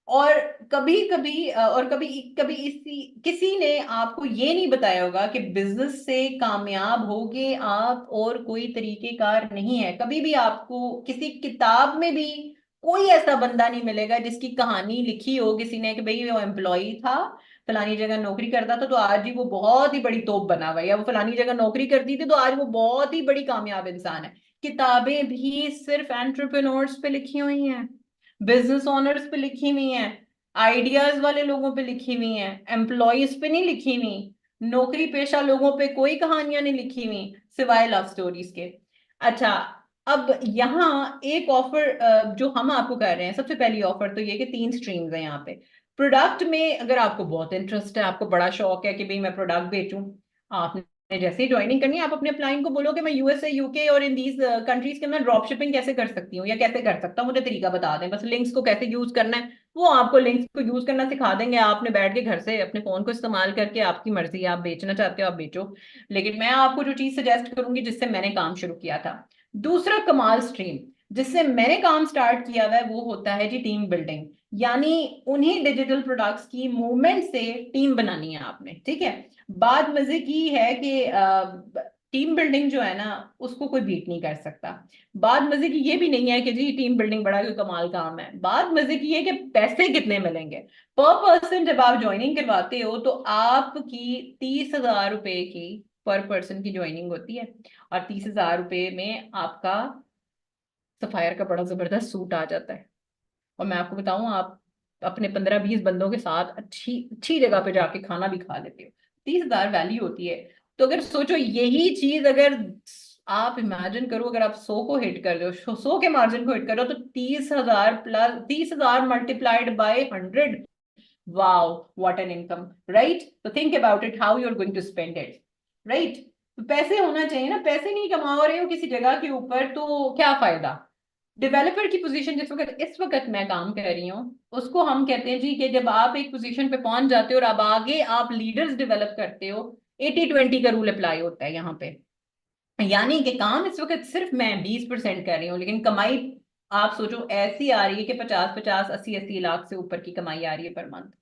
और कभी कभी और कभी कभी इसी किसी ने आपको ये नहीं बताया होगा कि बिजनेस से कामयाब होगे आप और कोई तरीकेकार नहीं है। कभी भी आपको किसी किताब में भी कोई ऐसा बंदा नहीं मिलेगा जिसकी कहानी लिखी हो किसी ने कि भाई वो एम्प्लॉय था, फलानी जगह नौकरी करता था तो आज ही वो बहुत ही बड़ी तोप बना हुआ है, या वो फलानी जगह नौकरी करती थी तो आज वो बहुत ही बड़ी कामयाब इंसान है। किताबें भी सिर्फ एंटरप्रेन्योर्स पे लिखी हुई हैं, बिजनेस ओनर्स पे लिखी हुई हैं, आइडियाज वाले लोगों पे लिखी हुई हैं, एम्प्लॉयज पे नहीं लिखी हुई। नौकरी पेशा लोगों पे कोई कहानियां नहीं लिखी हुई सिवाय लव स्टोरीज के। अच्छा, अब यहाँ एक ऑफर जो हम आपको कर रहे हैं, सबसे पहली ऑफर तो ये कि 3 स्ट्रीम्स हैं यहाँ पे। प्रोडक्ट में अगर आपको बहुत इंटरेस्ट है, आपको बड़ा शौक है कि भाई मैं प्रोडक्ट बेचूं, आपने जैसे ही ज्वाइनिंग करनी है आप अपने क्लाइंट को बोलो कि मैं यूएसए यूके और इन दीज कंट्रीज के अंदर ड्रॉप शिपिंग कैसे कर सकती हूँ या कैसे कर सकता हूँ, मुझे तरीका बता दें, बस लिंक्स को कैसे यूज करना है वो आपको लिंक्स को यूज करना सिखा देंगे। आपने बैठ के घर से अपने फोन को इस्तेमाल करके, आपकी मर्जी, आप बेचना चाहते हो आप बेचो। लेकिन मैं आपको जो चीज सजेस्ट करूंगी जिससे मैंने काम शुरू किया था, दूसरा कमाल स्ट्रीम जिससे मैंने काम स्टार्ट किया हुआ है, वो होता है जी टीम बिल्डिंग। यानी उन्हीं डिजिटल प्रोडक्ट्स की मूवमेंट से टीम बनानी है आपने। ठीक है, बात मजे की है कि टीम बिल्डिंग जो है ना उसको कोई बीट नहीं कर सकता। बात मजे की ये भी नहीं है कि जी टीम बिल्डिंग बड़ा कोई कमाल काम है, बात मजे की है कि पैसे कितने मिलेंगे पर पर्सन। जब आप ज्वाइनिंग करवाते हो तो आपकी 30,000 रुपए की पर पर्सन की ज्वाइनिंग होती है, और 30,000 रुपए में आपका सफायर का बड़ा जबरदस्त सूट आ जाता है। और मैं आपको बताऊं, आप अपने 15-20 बंदों के साथ अच्छी अच्छी जगह पे जाके खाना भी खा लेते हो। 30,000 वैल्यू होती है। तो अगर सोचो यही चीज अगर आप इमेजिन करो, अगर आप 100 को हिट कर दो, 100 के मार्जिन को हिट करो, तो 30,000 plus 30,000 multiplied by 100, wow what an income, right. तो think about it, how you are going to spend it, right. तो पैसे होना चाहिए ना, पैसे नहीं कमा रहे हो किसी जगह के ऊपर तो क्या फायदा। डेवलपर की पोजीशन जिस वक्त इस वक्त मैं काम कर रही हूँ उसको हम कहते हैं जी कि जब आप एक पोजीशन पे पहुंच जाते हो और अब आगे आप लीडर्स डेवलप करते हो, 80-20 का रूल अप्लाई होता है यहाँ पे। यानी कि काम इस वक्त सिर्फ मैं 20% कर रही हूँ, लेकिन कमाई आप सोचो ऐसी आ रही है कि 50-50 80-80 लाख से ऊपर की कमाई आ रही है पर मंथ।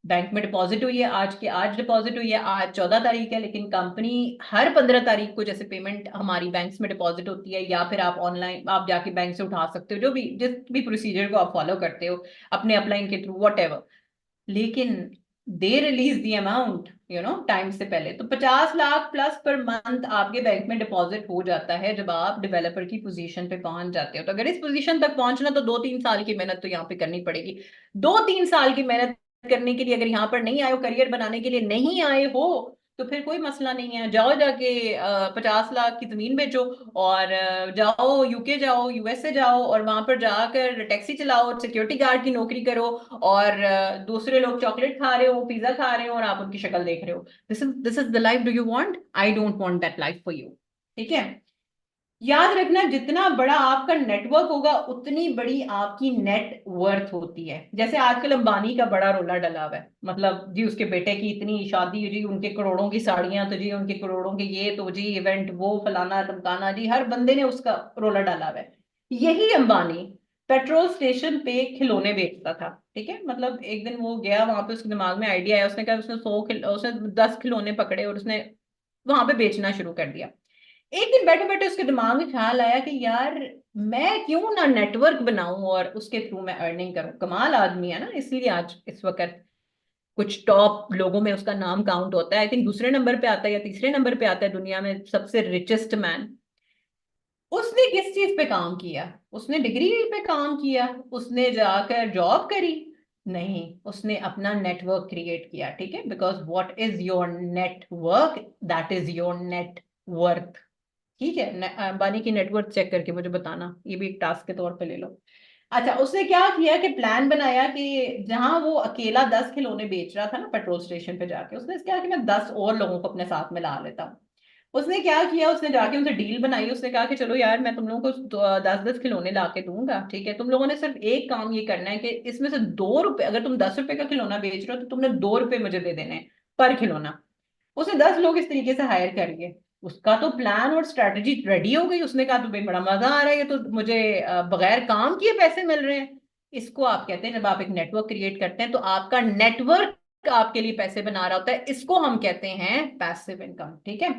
बैंक में डिपॉजिट हुई है, आज डिपॉजिट हुई है, आज 14 तारीख है, लेकिन कंपनी हर 15 तारीख को जैसे पेमेंट हमारी बैंक्स में डिपॉजिट होती है, या फिर आप ऑनलाइन आप जाके बैंक से उठा सकते हो, जो भी जिस भी प्रोसीजर को आप फॉलो करते हो अपने अपलाइन के थ्रू वट एवर। लेकिन they release the amount time से पहले, तो 50 लाख प्लस पर मंथ आपके बैंक में डिपॉजिट हो जाता है जब आप डेवलपर की पोजीशन पे पहुंच जाते हो। तो अगर इस पोजीशन तक पहुंचना तो 2-3 साल की मेहनत तो यहाँ पे करनी पड़ेगी। 2-3 साल की मेहनत करने के लिए अगर यहाँ पर नहीं आए हो, करियर बनाने के लिए नहीं आए हो, तो फिर कोई मसला नहीं है, जाओ जाके 50 लाख की जमीन बेचो और जाओ यूके जाओ, यूएसए जाओ और वहां पर जाकर टैक्सी चलाओ, सिक्योरिटी गार्ड की नौकरी करो, और दूसरे लोग चॉकलेट खा रहे हो, पिज्जा खा रहे हो और आप उनकी शक्ल देख रहे हो। This is the life do you want? I don't want that life for you. ठीक है, याद रखना जितना बड़ा आपका नेटवर्क होगा उतनी बड़ी आपकी नेट वर्थ होती है। जैसे आजकल अंबानी का बड़ा रोला डला हुआ है, मतलब जी उसके बेटे की इतनी शादी, जी उनके करोड़ों की साड़ियां, तो जी उनके करोड़ों के ये, तो जी इवेंट वो फलाना धमकाना, जी हर बंदे ने उसका रोला डाला हुआ है। यही अंबानी पेट्रोल स्टेशन पे खिलौने बेचता था। ठीक है, मतलब एक दिन वो गया वहां पे, उसके दिमाग में आइडिया आया, उसने कहा उसने 10 खिलौने पकड़े और उसने वहां पे बेचना शुरू कर दिया। एक दिन बैठे बैठे उसके दिमाग में ख्याल आया कि यार मैं क्यों ना नेटवर्क बनाऊं और उसके थ्रू मैं अर्निंग करूं। कमाल आदमी है ना, इसलिए आज इस वक्त कुछ टॉप लोगों में उसका नाम काउंट होता है। आई थिंक दूसरे नंबर पे आता है या तीसरे नंबर पे आता है दुनिया में सबसे रिचेस्ट मैन। उसने किस चीज पे काम किया? उसने डिग्री पे काम किया? उसने जाकर जॉब करी? नहीं, उसने अपना नेटवर्क क्रिएट किया। ठीक है, because what is your network, that is your net worth. ठीक है, अंबानी की नेटवर्थ चेक करके मुझे बताना, ये भी एक टास्क के तौर पे ले लो। अच्छा, उसने क्या किया कि प्लान बनाया कि जहां वो अकेला 10 खिलौने बेच रहा था ना पेट्रोल स्टेशन पे जाके, उसने क्या कि मैं 10 और लोगों को अपने साथ में ला लेता हूँ। उसने क्या किया, उसने जाके उनसे डील बनाई। उसने कहा कि चलो यार, मैं तुम लोगों को 10-10 खिलौने ला के दूंगा। ठीक है, तुम लोगों ने सिर्फ एक काम ये करना है कि इसमें से 2 रुपए, अगर तुम 10 रुपए का खिलौना बेच रहे हो तो तुमने 2 रुपए मुझे दे देने हैं पर खिलौना। उसने 10 लोग इस तरीके से हायर कर लिए। उसका तो प्लान और स्ट्रेटजी रेडी हो गई। उसने कहा तो भाई बड़ा मजा आ रहा है, ये तो मुझे बगैर काम किए पैसे मिल रहे हैं। इसको आप कहते हैं, जब आप एक नेटवर्क क्रिएट करते हैं तो आपका नेटवर्क आपके लिए पैसे बना रहा होता है। इसको हम कहते हैं पैसिव इनकम। ठीक है,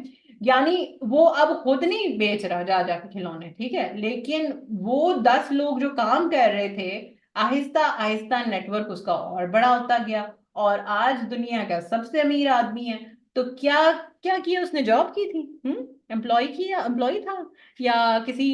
यानी वो अब खुद नहीं बेच रहा जा जाके खिलौने, ठीक है, लेकिन वो 10 लोग जो काम कर रहे थे, आहिस्ता आहिस्ता नेटवर्क उसका और बड़ा होता गया और आज दुनिया का सबसे अमीर आदमी है। तो क्या क्या किया उसने? जॉब की थी, एम्प्लॉय किया, एम्प्लॉय था, या किसी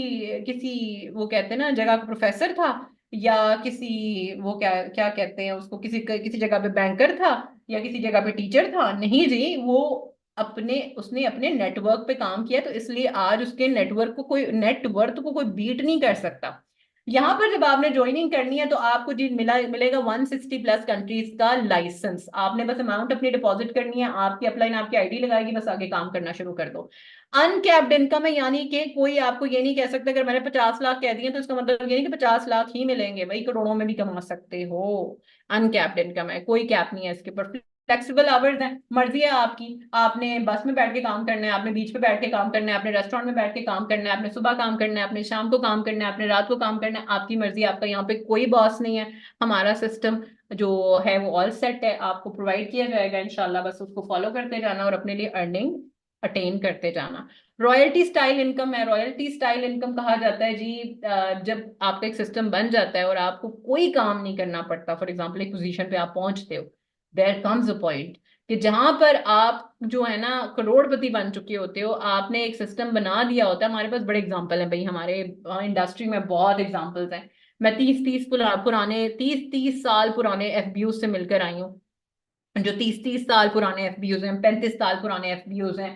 किसी वो कहते हैं ना जगह का प्रोफेसर था, या किसी वो क्या क्या कहते हैं उसको, किसी किसी जगह पे बैंकर था, या किसी जगह पे टीचर था? नहीं जी, वो अपने उसने अपने नेटवर्क पे काम किया। तो इसलिए आज उसके नेटवर्क को कोई, नेटवर्थ को कोई बीट नहीं कर सकता। यहाँ पर जब आपने ज्वाइनिंग करनी है तो आपको जी मिलेगा 160+ कंट्रीज का लाइसेंस। आपने बस अमाउंट अपनी डिपॉजिट करनी है, आपकी अपलाइन आपकी आईडी लगाएगी, बस आगे काम करना शुरू कर दो। अनकैप्ड इनकम है, यानी कि कोई आपको ये नहीं कह सकता अगर मैंने 50 लाख कह दिए तो इसका मतलब ये नहीं कि 50 लाख ही मिलेंगे, भाई करोड़ों में भी कमा सकते हो। अनकैप्ड इनकम है, कोई कैप नहीं है इसके ऊपर। फ्लेक्सिबल आवर्स हैं, मर्जी है आपकी। आपने बस में बैठ के काम करना है, आपने बीच पे बैठ के काम करना है, आपने रेस्टोरेंट में बैठ के काम करना है, आपने सुबह काम करना है, आपने शाम को काम करना है, आपने रात को काम करना है, आपकी मर्जी। आपका यहाँ पे कोई बॉस नहीं है। हमारा सिस्टम जो है वो ऑल सेट है, आपको प्रोवाइड किया जाएगा इंशाल्लाह। बस उसको फॉलो करते जाना और अपने लिए अर्निंग अटेन करते जाना। रॉयल्टी स्टाइल इनकम है। रॉयल्टी स्टाइल इनकम कहा जाता है जी जब आपका एक सिस्टम बन जाता है और आपको कोई काम नहीं करना पड़ता। फॉर एग्जाम्पल एक पोजीशन पे आप पहुंचते हो, देयर कम्स अ पॉइंट कि जहां पर आप जो है ना करोड़पति बन चुके होते हो, आपने एक सिस्टम बना दिया होता है। हमारे पास बड़े एग्जांपल हैं भाई, हमारे इंडस्ट्री में बहुत एग्जांपल्स हैं। मैं 30-30 साल पुराने एफबीओ से मिलकर आई हूँ, जो 30-30 साल पुराने एफबीओज हैं, 35 साल पुराने एफबीओज हैं।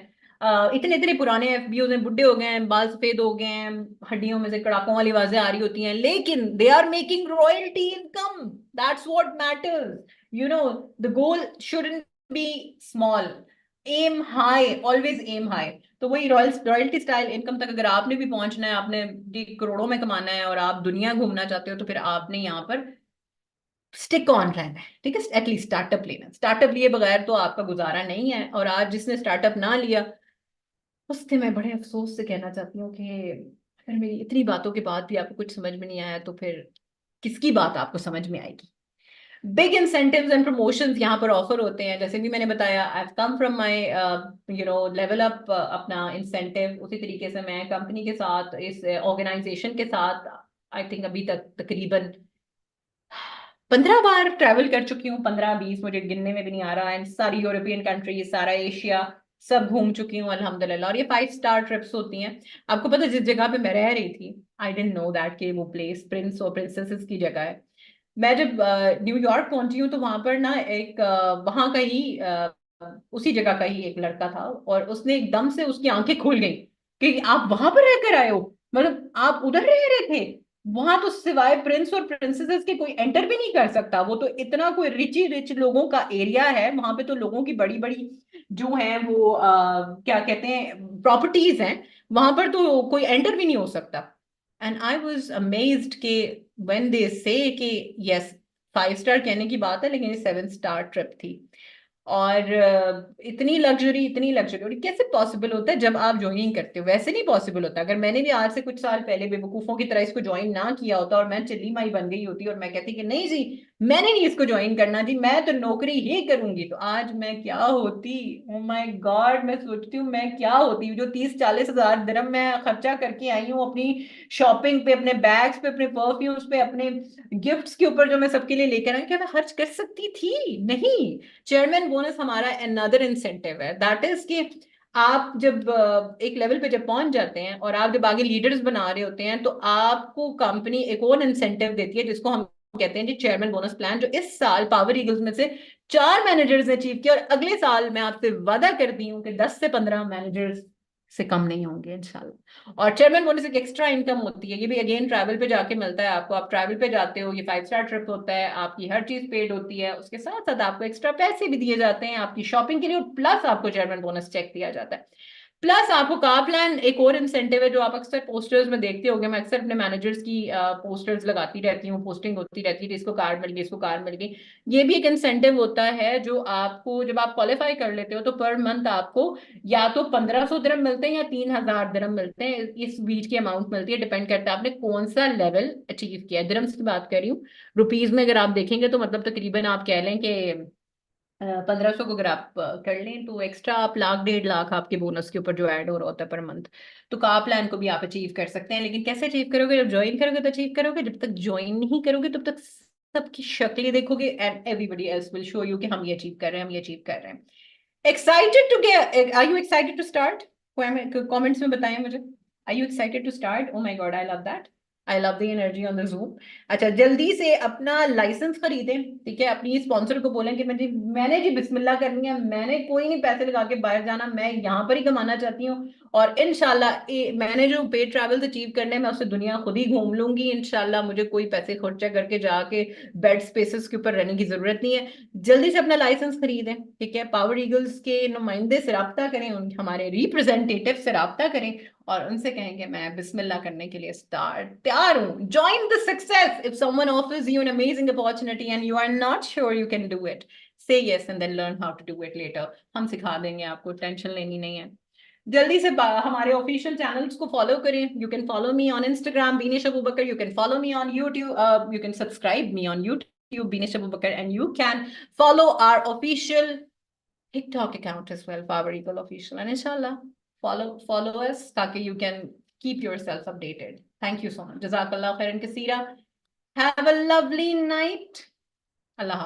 इतने इतने पुराने एफबीओज हैं, बुढ़े हो गए हैं, बाल सफेद हो गए हैं, हड्डियों में से कड़ाकों वाली आवाजें आ रही होती हैं, लेकिन they are making royalty income. That's what matters. You know, the goal shouldn't be small, aim high, always aim high. तो वही रॉयल्टी स्टाइल इनकम तक अगर आपने भी पहुंचना है, आपने जी करोड़ों में कमाना है और आप दुनिया घूमना चाहते हो, तो फिर आपने यहाँ पर स्टिक ऑन रहना है। ठीक है, एटलीस्ट स्टार्टअप लेना। स्टार्टअप लिए बगैर तो आपका गुजारा नहीं है। और आज जिसने स्टार्टअप ना लिया, उससे मैं बड़े अफसोस से कहना चाहती हूँ कि अगर मेरी इतनी बातों के बाद भी आपको कुछ समझ में नहीं आया तो फिर किसकी बात आपको समझ में आएगी? बिग इंसेंटिव्स एंड प्रमोशंस यहाँ पर ऑफर होते हैं। जैसे भी मैंने बताया, I come from my level up अपना इंसेंटिव। उसी तरीके से मैं कंपनी के साथ, इस ऑर्गेनाइजेशन के साथ आई थिंक अभी तक तकरीबन 15 बार ट्रैवल कर चुकी हूँ। 15-20 मुझे गिनने में भी नहीं आ रहा है। सारी यूरोपियन कंट्रीज, सारा एशिया, सब घूम चुकी हूँ अल्हम्दुलिल्लाह। और ये 5 स्टार ट्रिप्स होती हैं। आपको पता है जिस जगह पे मैं रह रही थी, आई डेंट नो दैट कि वो प्लेस प्रिंस और प्रिंसेसेस की जगह है। मैं जब न्यूयॉर्क पहुंची हूँ तो वहां पर ना एक वहां का ही उसी जगह का ही एक लड़का था, और उसने एकदम से उसकी आंखें खुल गई कि आप वहां पर रहकर आए हो, मतलब आप उधर रह रहे थे। वहां तो सिवाय प्रिंस और प्रिंसेसेस के कोई एंटर भी नहीं कर सकता। वो तो इतना कोई रिच लोगों का एरिया है वहां पे, तो लोगों की बड़ी बड़ी जो है वो क्या कहते हैं प्रॉपर्टीज हैं, वहां पर तो कोई एंटर भी नहीं हो सकता। एंड आई वॉज अमेज्ड कि व्हेन दे से कि यस, 5 स्टार कहने की बात है लेकिन ये 7 स्टार ट्रिप थी। और इतनी लग्जरी, और ये कैसे पॉसिबल होता है जब आप ज्वाइनिंग करते हो? वैसे नहीं पॉसिबल होता। अगर मैंने भी आज से कुछ साल पहले बेवकूफों की तरह इसको ज्वाइन ना किया होता और मैं चिल्ली माई बन गई होती और मैं कहती कि नहीं जी मैंने नहीं इसको ज्वाइन करना जी, मैं तो नौकरी ही करूंगी। तो आज मैं क्या होती, ओ माय गॉड, मैं सोचती हूँ मैं क्या होती। जो 30-40 हजार दिरहम मैं खर्चा करके आई हूँ अपनी शॉपिंग पे, अपने बैग्स पे, अपने परफ्यूम्स पे, अपने गिफ्ट्स के ऊपर जो मैं सबके लिए लेकर आई, क्या मैं खर्च कर सकती थी? नहीं। चेयरमैन बोनस हमारा अनदर इंसेंटिव है, दैट इज कि आप जब एक लेवल पे जब पहुंच जाते हैं और आप जब आगे लीडर्स बना रहे होते हैं, तो आपको कंपनी एक और इंसेंटिव देती है जिसको हम कहते हैं जी चेयरमैन बोनस प्लान, जो इस साल पावर ईगल्स में से 4 मैनेजर्स ने अचीव किया, और अगले साल मैं आपसे वादा करती हूँ कि 10 से 15 मैनेजर्स से कम नहीं होंगे इंशाल्लाह। और चेयरमैन बोनस एक एक्स्ट्रा इनकम होती है, ये भी अगेन ट्रैवल पे जाके मिलता है आपको। आप ट्रैवल पे जाते हो, ये 5 स्टार ट्रिप होता है, आपकी हर चीज पेड होती है, उसके साथ साथ आपको एक्स्ट्रा पैसे भी दिए जाते हैं आपकी शॉपिंग के लिए, प्लस आपको चेयरमैन बोनस चेक दिया जाता है। प्लस आपको कार प्लान एक और इंसेंटिव है जो आप अक्सर पोस्टर्स में देखते होंगे। मैं अक्सर अपने मैनेजर्स की पोस्टर्स लगाती रहती हूँ, पोस्टिंग होती रहती है, इसको कार मिल गई, इसको कार मिल गई। ये भी एक इंसेंटिव होता है जो आपको, जब आप क्वालिफाई कर लेते हो, तो पर मंथ आपको या तो 1500 दिरहम मिलते हैं या 3000 दिरहम मिलते हैं, इस बीच की अमाउंट मिलती है, डिपेंड करता है आपने कौन सा लेवल अचीव किया है। दिरहम्स की बात कर रही हूँ, रुपीज में अगर आप देखेंगे तो मतलब तकरीबन आप कह लें कि 1500 को अगर आप कर लें तो एक्स्ट्रा आप 1 लाख 1.5 लाख आपके बोनस के ऊपर जो ऐड हो रहा होता है पर मंथ। तो कार प्लान को भी आप अचीव कर सकते हैं, लेकिन कैसे अचीव करोगे? जब ज्वाइन करोगे तो अचीव करोगे, जब तक ज्वाइन नहीं करोगे तब तक सबकी शक्लें देखोगे and everybody else will show you कि हम ये अचीव कर रहे हैं, हम ये अचीव कर रहे हैं। Excited to get, are you excited to start? Comments में बताएं मुझे, are you excited to start? Oh my god, I love that, I love the energy on the Zoom. अच्छा, जल्दी से अपना लाइसेंस खरीदें, ठीक है? अपनी स्पॉन्सर को बोलें कि मैंने जी बिस्मिल्लाह करनी है, मैंने कोई नहीं पैसे लगा के बाहर जाना, मैं यहाँ पर ही कमाना चाहती हूँ, और इंशाल्लाह मैंने जो पेड ट्रैवल अचीव करने, मैं उससे दुनिया खुद ही घूम लूंगी इंशाल्लाह। मुझे कोई पैसे खर्चा करके जाके बेड स्पेसेस के ऊपर रहने की जरूरत नहीं है। जल्दी से अपना लाइसेंस खरीदें, ठीक है? पावर ईगल्स के नुमाइंदे से रब्ता करें, हमारे रिप्रेजेंटेटिव से रब्ता करें, और उनसे कहेंगे मैं बिस्मिल्लाह करने के लिए स्टार्ट तैयार हूं। Join the success. If someone offers you an amazing opportunity and you are not sure you can do it, say yes and then learn how to do it later. हम सिखा देंगे आपको, टेंशन लेनी नहीं है। जल्दी से हमारे ऑफिशियल चैनल्स को फॉलो करें। You can follow me on Instagram Beenish Abu Bakar, you can follow me on YouTube, you can subscribe me on YouTube Beenish Abu Bakar, and you can follow our official TikTok account as well, Power Eagle Official, and inshallah follow us ताकि you can keep yourself updated. Thank you so much. Jazakallah khairan kaseera. Have a lovely night. Allah